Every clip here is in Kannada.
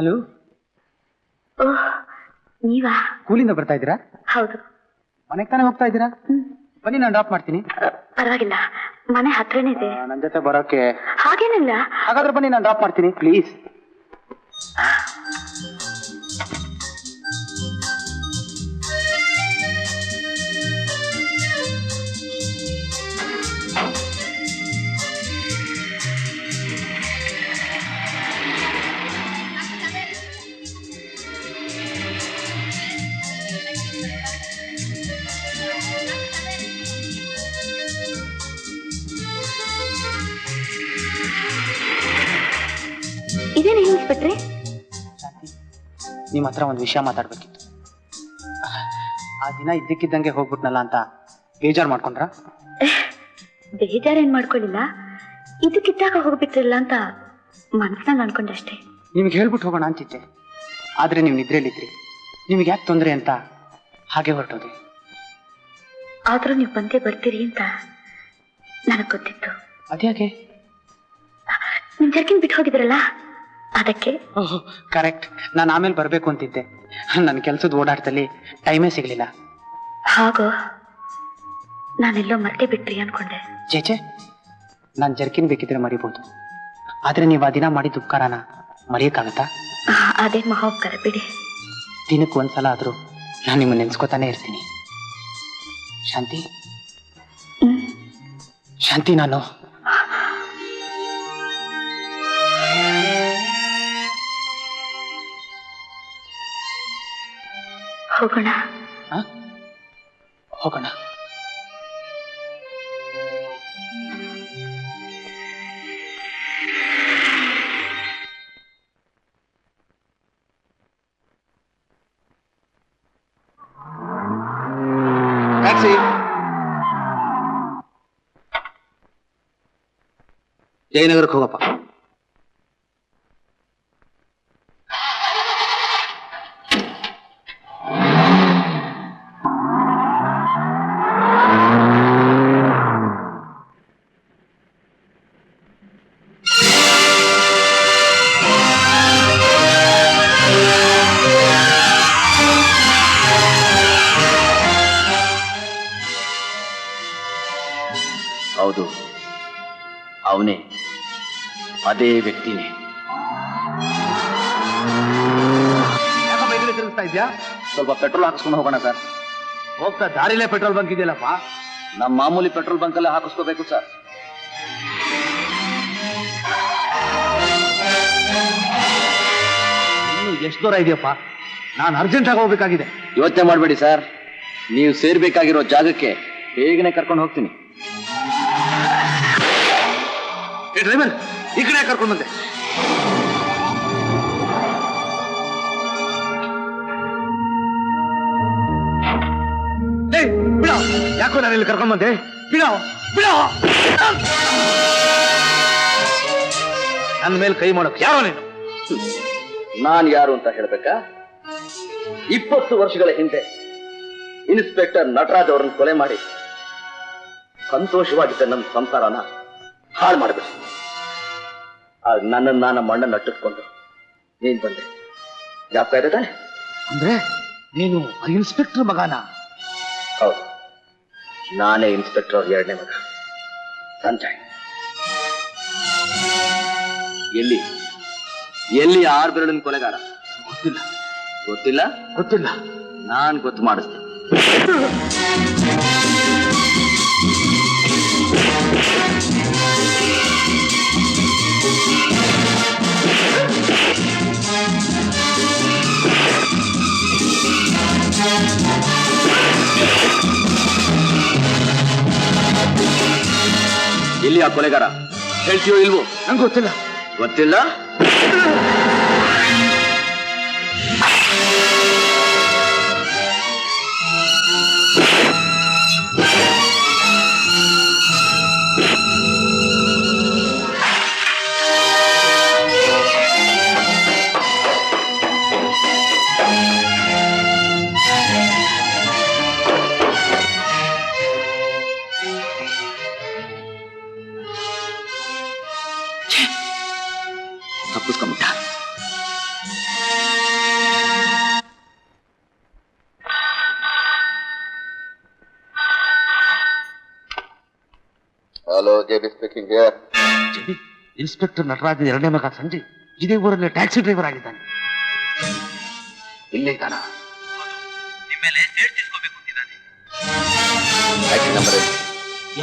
ಹಲೋ. ಓಹ್, ನೀವಾ? ಸ್ಕೂಲಿಂದ ಬರ್ತಾ ಇದ್ದೀರಾ? ಹೌದು. ಮನೆಗೆ ತಾನೇ ಹೋಗ್ತಾ ಇದ್ದೀರಾ? ಬನ್ನಿ, ನಾನು ಡ್ರಾಪ್ ಮಾಡ್ತೀನಿ. ಪರವಾಗಿಲ್ಲ, ಮನೆ ಹತ್ರನೇ ಇದೆ. ನನ್ನ ಜೊತೆ ಬರೋಕೆ ಹಾಗೇನಿಲ್ಲ. ಹಾಗಾದ್ರೆ ಬನ್ನಿ, ನಾನು ಡ್ರಾಪ್ ಮಾಡ್ತೀನಿ, ಪ್ಲೀಸ್. ಇದೇನು ಇನ್ಸ್ಪೆಕ್ಟ್ರೆ? ಶಾಂತಿ, ನಿಮ್ಮ ಹತ್ರ ಒಂದು ವಿಷಯ ಮಾತಾಡ್ಬೇಕಿತ್ತು. ಆ ದಿನ ಇದ್ದಕ್ಕಿದ್ದಂಗೆ ಹೋಗ್ಬಿಟ್ನಲ್ಲ ಅಂತ ಬೇಜಾರು ಮಾಡ್ಕೊಂಡ್ರ? ಬೇಜಾರೇನ್ ಮಾಡ್ಕೊಳ್ಳಿಲ್ಲ, ಇದಕ್ಕಿದ್ದಾಗ ಹೋಗ್ಬಿಟ್ರಲ್ಲ ಅಂತ ಮನಸ್ಸಿನಲ್ಲಿ ಅನ್ಕೊಂಡಷ್ಟೇ. ನಿಮ್ಗೆ ಹೇಳ್ಬಿಟ್ಟು ಹೋಗೋಣ ಅಂತಿದ್ದೆ, ಆದ್ರೆ ನೀವು ನಿದ್ರೆಯಲ್ಲಿದ್ರಿ. ನಿಮ್ಗೆ ಯಾಕೆ ತೊಂದರೆ ಅಂತ ಹಾಗೆ ಹೊರಟೋದೆ. ಆದ್ರೂ ನೀವು ಬಂದೇ ಬರ್ತೀರಿ ಅಂತ ನನಗೆ ಗೊತ್ತಿತ್ತು. ಅದ್ಯಾಕೆ? ನಿಮ್ ಜರ್ಕಿನ್ ಬಿಟ್ಟು ಹೋಗಿದ್ರಲ್ಲ ಅದಕ್ಕೆ. ಓಹ್, ಕರೆಕ್ಟ್. ನಾನು ಆಮೇಲೆ ಬರಬೇಕು ಅಂತಿದ್ದೆ. ನನ್ನ ಕೆಲಸದ ಓಡಾಟದಲ್ಲಿ ಟೈಮೇ ಸಿಗ್ಲಿಲ್ಲ. ಹಾಗೋ, ನಾನೆಲ್ಲೋ ಮರ್ತೇ ಬಿಟ್ರಿ ಅನ್ಕೊಂಡೆ. ಚೇಚೆ, ನಾನು ಜರ್ಕಿನ್ ಬೇಕಿದ್ರೆ ಮರಿಬಹುದು, ಆದ್ರೆ ನೀವು ಆ ದಿನ ಮಾಡಿದ ಉಪಕಾರನ ಮರೆಯಕ್ಕಾಗತ್ತಾ? ಅದೇ ಮಹೋಪಕಾರ ಬಿಡಿ. ದಿನಕ್ಕೆ ಒಂದ್ಸಲ ಆದ್ರೂ ನಾನು ನಿಮ್ಮನ್ನ ನೆನ್ಸ್ಕೊತಾನೆ ಇರ್ತೀನಿ. ಶಾಂತಿ, ಶಾಂತಿ, ನಾನು ಹೋಗೋಣ. ಹೋಗೋಣ. ಟ್ಯಾಕ್ಸಿ. ಜಯನಗರಕ್ಕೆ ಹೋಗಪ್ಪ. ಹೌದು, ಅವನೇ, ಅದೇ ವ್ಯಕ್ತಿನೇ. ತಿರುಗಿಸ್ತಾ ಇದ್ಯಾ? ಸ್ವಲ್ಪ ಪೆಟ್ರೋಲ್ ಹಾಕಿಸ್ಕೊಂಡು ಹೋಗೋಣ ಸರ್. ಹೋಗ್ತಾ ದಾರಿಲೇ ಪೆಟ್ರೋಲ್ ಬಂಕ್ ಇದೆಯಲ್ಲಪ್ಪ. ನಮ್ಮ ಮಾಮೂಲಿ ಪೆಟ್ರೋಲ್ ಬಂಕ್ ಅಲ್ಲೇ ಹಾಕಿಸ್ಕೋಬೇಕು ಸರ್. ಇನ್ನು ಎಷ್ಟು ದೂರ ಇದೆಯಪ್ಪ? ನಾನು ಅರ್ಜೆಂಟ್ ಆಗಿ ಹೋಗ್ಬೇಕಾಗಿದೆ. ಯೋಚನೆ ಮಾಡಬೇಡಿ ಸರ್, ನೀವು ಸೇರ್ಬೇಕಾಗಿರೋ ಜಾಗಕ್ಕೆ ಬೇಗನೆ ಕರ್ಕೊಂಡು ಹೋಗ್ತೀನಿ. ಡ್ರೈವರ್, ಈ ಕಡೆ ಕರ್ಕೊಂಡು ಬಂದೆ. ಬಿಡ, ಯಾಕೋ ನಾನು ಇಲ್ಲಿ ಕರ್ಕೊಂಡು ಬಂದೆ. ಬಿಡ ಬಿಡ, ನನ್ನ ಮೇಲೆ ಕೈ ಮಾಡೋಕ್ ಯಾರೋ ನೀನು? ನಾನು ಯಾರು ಅಂತ ಹೇಳ್ಬೇಕಾ? 20 ವರ್ಷಗಳ ಹಿಂದೆ ಇನ್ಸ್ಪೆಕ್ಟರ್ ನಟರಾಜ್ ಅವರನ್ನು ಕೊಲೆ ಮಾಡಿ ಸಂತೋಷವಾಗಿದ್ದ ನನ್ನ ಸಂಸಾರನ ಹಾಳು ಮಾಡಬೇಕು. ನನ್ನನ್ನು ನಾನು ಮಣ್ಣನ್ನು ಅಟ್ಟಿಸ್ಕೊಂಡು ನೀನ್ ಬಂದೆ. ಜ್ಞಾಪಕ ಇದೆ ತಾನೆ? ಅಂದ್ರೆ ನೀನು ಇನ್ಸ್ಪೆಕ್ಟರ್ ಮಗನ? ಹೌದು, ನಾನೇ ಇನ್ಸ್ಪೆಕ್ಟರ್ ಅವ್ರ 2ನೇ ಮಗ ಸಂಜಯ್. ಎಲ್ಲಿ ಎಲ್ಲಿ 6 ಬೆರಳಿನ ಕೊಲೆಗಾರ? ಗೊತ್ತಿಲ್ಲ. ಗೊತ್ತಿಲ್ಲ? ಗೊತ್ತಿಲ್ಲ. ನಾನ್ ಗೊತ್ತು ಮಾಡಿಸ್ತೇನೆ. ಎಲ್ಲಿ ಆ ಕೊಲೆಗಾರ? ಹೇಳ್ತೀಯೋ ಇಲ್ವೋ? ನಂಗೆ ಗೊತ್ತಿಲ್ಲ. ಗೊತ್ತಿಲ್ಲ? ತಪ್ಪಿಸ್ಕೊಂಬಿಟ್ಟ. Hello JB speaking here. Inspector Nataraj ಎರಡನೇ ಮಗ ಸಂಜಯ್ ಇದೇ ಊರಲ್ಲಿ ಟ್ಯಾಕ್ಸಿ ಡ್ರೈವರ್ ಆಗಿದ್ದಾನೆ. ಇಲ್ಲಿದ್ದಾನ? ನಿಮ್ಮೇಲೆ ಸೇಡ್ ತಿಸ್ಕೋಬೇಕು ಅಂತಿದ್ದಾನೆ. Taxi number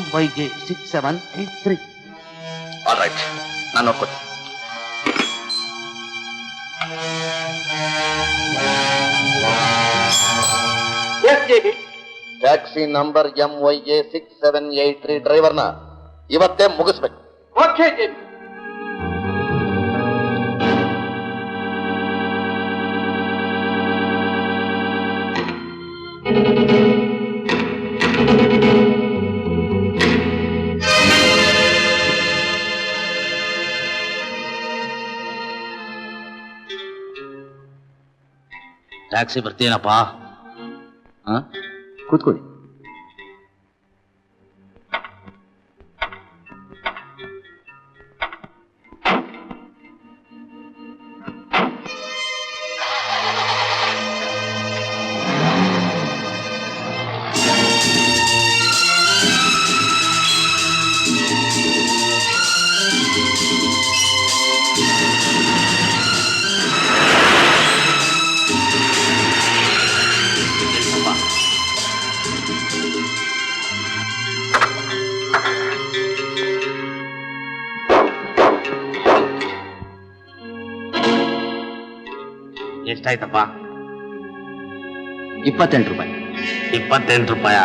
MYJ 6783. All right, ನಾನು ನೋಡ್ಕೊತೀನಿ. ಟ್ಯಾಕ್ಸಿ ನಂಬರ್ MYJ 6783 ಡ್ರೈವರ್ನ ಇವತ್ತೇ ಮುಗಿಸ್ಬೇಕು. Okay JB. ಟ್ಯಾಕ್ಸಿ ಬರ್ತೀನಪ್ಪ. ಕೂತ್ಕೊಳ್ಳಿ. ಎಷ್ಟಾಯ್ತಪ್ಪ? 28 ರೂಪಾಯಿ. 28 ರೂಪಾಯ?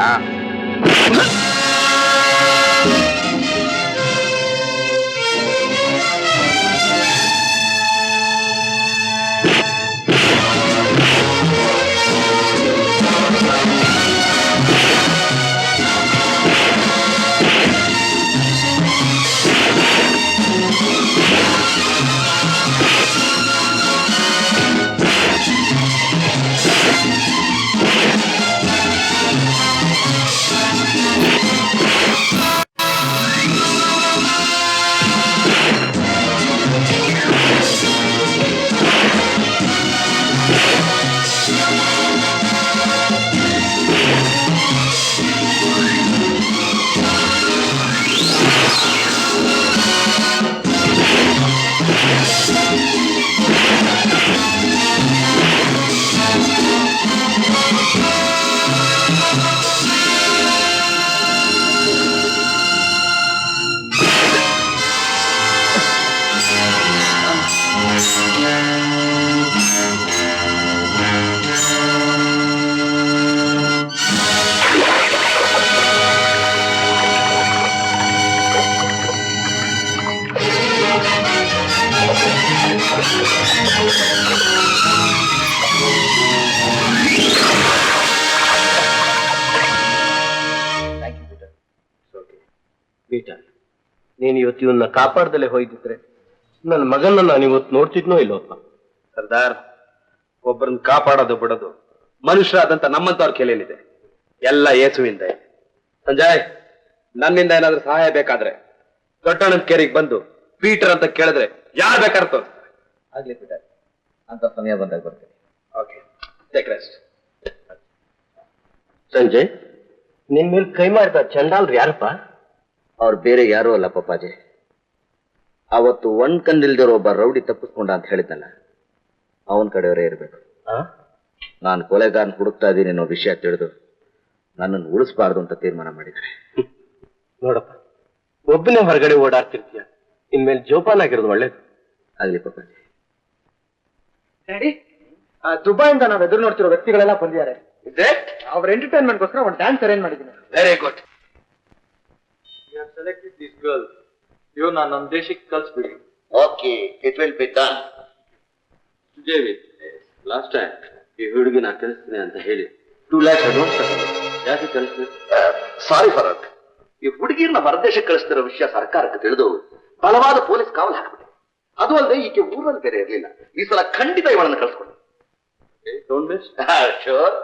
ಪೀಟರ್, ನೀನು ಇವತ್ತು ಇವನ್ನ ಕಾಪಾಡ್ದಲ್ಲೇ ಹೋಯ್ತಿದ್ರೆ ನನ್ನ ಮಗನ್ನ ನಾನು ಇವತ್ತು ನೋಡ್ತಿದ್ನೋ ಇಲ್ಲೋಪ್ಪ. ಸರ್ದಾರ್, ಒಬ್ಬರನ್ನ ಕಾಪಾಡೋದು ಬಿಡೋದು ಮನುಷ್ಯರಾದಂತ ನಮ್ಮಂತವ್ರ ಕೆಲೆಯಲ್ಲಿದೆ. ಎಲ್ಲ ಯೇಸುವಿಂದ. ಸಂಜಯ್, ನನ್ನಿಂದ ಏನಾದ್ರೂ ಸಹಾಯ ಬೇಕಾದ್ರೆ ದೊಡ್ಡಣ್ಣನ ಕೇರಿಗೆ ಬಂದು ಪೀಟರ್ ಅಂತ ಕೇಳಿದ್ರೆ ಯಾರು ಬೇಕಾದ್ರೆ ತೋರಿಸ್ತಾರೆ. ಆಗ್ಲಿ ಪೀಟರ್, ಅಂತ ಸಮಯ ಬಂದಾಗ ಬರ್ತೇನೆ. Okay, take rest. ಸಂಜಯ್, ನಿನ್ ಮೇಲೆ ಕೈ ಮಾಡಿದ ಚಂಡಾಲ್ರು ಯಾರಪ್ಪ? ಅವ್ರು ಬೇರೆ ಯಾರೂ ಅಲ್ಲ ಪಪ್ಪಾಜಿ. ಅವತ್ತು ಒಂದ್ ಕಣ್ಣಿಲ್ದಿರೋ ಒಬ್ಬ ರೌಡಿ ತಪ್ಪಿಸ್ಕೊಂಡ ಅಂತ ಹೇಳಿದ್ನಲ್ಲ, ಅವನ್ ಕಡೆಯವರೇ ಇರ್ಬೇಕು. ನಾನು ಕೊಲೆಗಾರನ್ ಹುಡುಕ್ತಾ ಇದ್ದೀನಿ ಅನ್ನೋ ವಿಷಯ ತಿಳಿದು ನನ್ನನ್ನು ಉಳಿಸಬಾರ್ದು ಅಂತ ತೀರ್ಮಾನ ಮಾಡಿದ್ರೆ. ನೋಡಪ್ಪ, ಒಬ್ಬನೇ ಹೊರಗಡೆ ಓಡಾಡ್ತಿರ್ತೀಯ, ಇನ್ಮೇಲೆ ಜೋಪಾನ ಆಗಿರೋದು ಒಳ್ಳೇದು. ಆಗ್ಲಿ ಪಪ್ಪಾಜಿ. ಡ್ಯಾಡಿ, ದುಬೈಯಿಂದ ನಾವು ಎದುರು ನೋಡ್ತಿರೋ ವ್ಯಕ್ತಿಗಳೆಲ್ಲ ಬಂದಿದ್ದಾರೆ. ಅವ್ರ ಎಂಟರ್ಟೈನ್ಮೆಂಟ್ಗೋಸ್ಕರ ಒಂದು ಡ್ಯಾನ್ಸ್ ಅರೇಂಜ್ ಮಾಡಿದ್ದೀನಿ. Very good. Selected these girls. ಇವನ್ನ ನಮ್ಮ ದೇಶಕ್ಕೆ ಕಳಿಸ್ಬಿಡಿ. Okay, it will be done. JV, last time ಈ ಹುಡುಗಿ ನಾ ಕಳಿಸ್ತೀನಿ ಅಂತ ಹೇಳಿ 2 lakhs ಅಡ್ವಾನ್ಸ್ ಯಾಕೆ ಕಳಿಸ್ತೀನಿ? ಸಾರಿ ಫರಕ್, ಈ ಹುಡುಗಿಯನ್ನ ಹೊರದೇಶಕ್ಕೆ ಕಳಿಸ್ತಿರೋ ವಿಷಯ ಸರ್ಕಾರಕ್ಕೆ ತಿಳಿದು ಬಲವಾದ ಪೊಲೀಸ್ ಕಾವಲು ಹಾಕ್ಬಿಟ್ಟೆ. ಅದು ಅಲ್ಲದೆ ಈಕೆ ಊರಲ್ಲಿ ಬೇರೆ ಇರಲಿಲ್ಲ. ಈ ಸಲ ಖಂಡಿತ ಇವಳನ್ನು ಕಳಿಸ್ಕೊಡಿ. Don't miss. ಶೋರ್.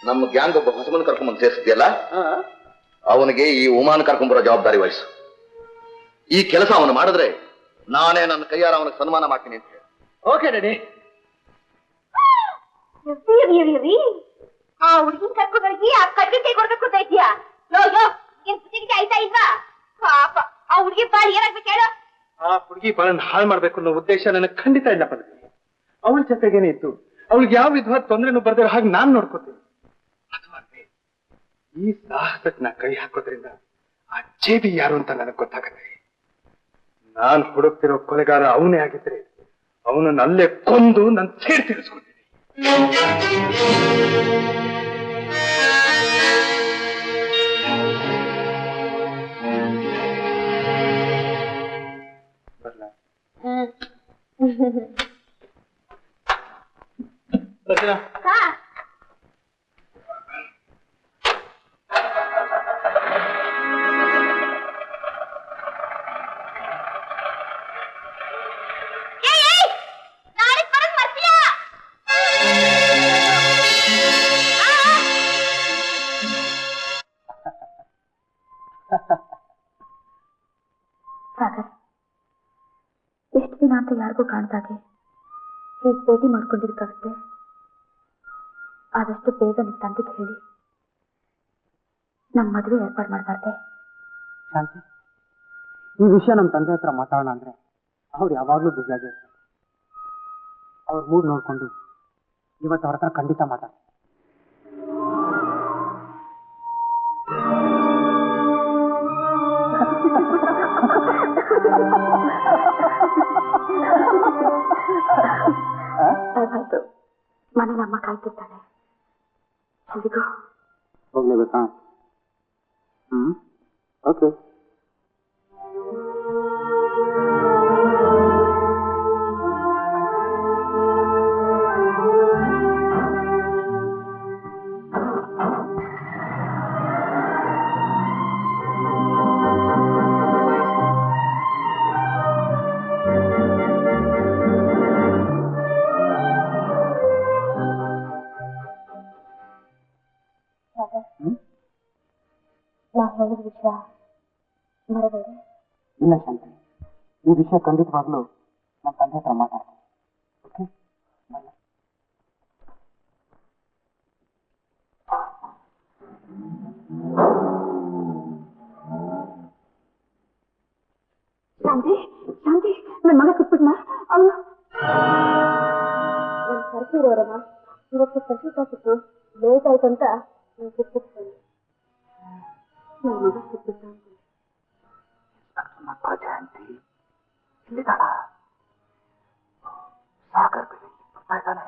ನಮ್ಮ ಗ್ಯಾಂಗ್ ಒಬ್ಬ ಹೊಸಮನ್ ಕರ್ಕೊಂಡ್ಬಂದು ಸೇರಿಸಿದ್ಯಲ್ಲ, ಅವನಿಗೆ ಈ ಉಮಾನ್ ಕರ್ಕೊಂಡ್ಬರೋ ಜವಾಬ್ದಾರಿ ವಹಿಸು. ಈ ಕೆಲಸ ಅವನು ಮಾಡಿದ್ರೆ ನಾನೇ ನನ್ನ ಕೈಯಾರ ಅವನಿಗೆ ಸನ್ಮಾನ ಮಾಡ್ತೀನಿ ಅಂತ ಹೇಳಿ. Okay daddy. ಆ ಹುಡುಗಿನ ಕರ್ಕೊಂಡೋಗಿ ಆ ಕಡ್ಡಿ ಕೈ ಕೊಡ್ಬೇಕು ಅಂತ ಇದೆಯಾ? ಏನ್ ಪುಟಿಗೆ ಆಯ್ತಾ ಇಲ್ವಾ? ಪಾಪ ಆ ಹುಡುಗಿ ಬಾಳ್ ಏನಾಗ್ಬೇಕು ಹೇಳು? ಆ ಹುಡುಗಿ ಬಾಳನ್ನ ಹಾಳು ಮಾಡ್ಬೇಕು ಅನ್ನೋ ಉದ್ದೇಶ ನನಗೆ ಖಂಡಿತ ಇಲ್ಲ ಪದ್ಧತಿ. ಅವಳ ಜೊತೆಗೇನೆ ಇತ್ತು, ಅವಳಿಗೆ ಯಾವ ವಿಧವಾದ ತೊಂದರೆನೂ ಬರ್ದಿರೋ ಹಾಗೆ ನಾನ್ ನೋಡ್ಕೋತೀನಿ. ಅದು ಅಲ್ಲದೆ ಈ ಸಾಹಸಕ್ಕೆ ನಾ ಕೈ ಹಾಕೋದ್ರಿಂದ ಆ ಜೇಬಿ ಯಾರು ಅಂತ ನನಗೆ ಗೊತ್ತಾಗತ್ತೆ. ನಾನ್ ಹುಡುಕ್ತಿರೋ ಕೊಲೆಗಾರ ಅವನೇ ಆಗಿದ್ರೆ ಅವನನ್ನ ಅಲ್ಲೇ ಕೊಂದು ನನ್ ಸೇರ್ ತೀರಿಸ್ಕೊತೀನಿ. ಬರ್ಲಾ? ಸಾಗರ್, ಎಷ್ಟು ದಿನ ಅಂತ ಯಾರಿಗೂ ಕಾಣ್ದಾಗೆ ಹೀಗೆ ಭೇಟಿ ಮಾಡ್ಕೊಂಡಿರ್ಕಾಗುತ್ತೆ. ಆದಷ್ಟು ಬೇಗ ನಿಮ್ ತಂದೆಗೆ ಹೇಳಿ ನಮ್ಮ ಮದುವೆ ಏರ್ಪಾಡು ಮಾಡಬಾರ್ದೆ? ಶಾಂತಿ, ಈ ವಿಷಯ ನಮ್ಮ ತಂದೆ ಹತ್ರ ಮಾತಾಡೋಣ ಅಂದ್ರೆ ಅವ್ರು ಯಾವಾಗಲೂ ಬ್ಯುಸಿಯಾಗಿರ್ತಾರೆ. ಅವ್ರ ಮೂಡ್ ನೋಡ್ಕೊಂಡು ಇವತ್ತು ಅವ್ರ ಹತ್ರ ಖಂಡಿತ ಮಾತಾಡ್ತಾರೆ. ಆಯ್ತು, ಮನೆ ನಮ್ಮ ಕಾಯ್ತಿರ್ತಾಳೆ. ಅಲ್ಲಿಗೂ ಹೋಗ್ಲೇಬೇಕಾ? ಓಕೆ. ನಾ ಹೇಳಿದ ವಿಷಯ ಮರಬೇಡಿ. ಇಲ್ಲ ಶಾಂತಿ, ಈ ವಿಷಯ ಖಂಡಿತವಾಗ್ಲೂ ನಮ್ಮ ತಂದೆ ಹತ್ರ ಮಾತಾಡ್ತೀನಿ. ಓಕೆ, ಶಾಂತಿ ಶಾಂತಿ, ನನ್ನ ಮಗ ಸಿಕ್ಬಿಟ್ನ? ಅವನು ನನ್ನ ಕರ್ಸಿರೋರಮ್ಮ ಇವತ್ತು ಕರ್ಸಿಕ ಸಿಕ್ಕು ಲೇಟ್ ಆಯ್ತಂತ ಸಿಕ್ಬಿಟ್ಟು ನನ್ನ ಮಗ ಸಿಕ್ಬಿಟ್ಟ. ಶಾಂತಿ ಇಲ್ಲಿದ್ದಾಳ? ಸಾಗರ್ ಬೆಳಿ ಬರ್ತಾ ಇದ್ದಾನೆ.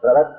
ಭರತ್,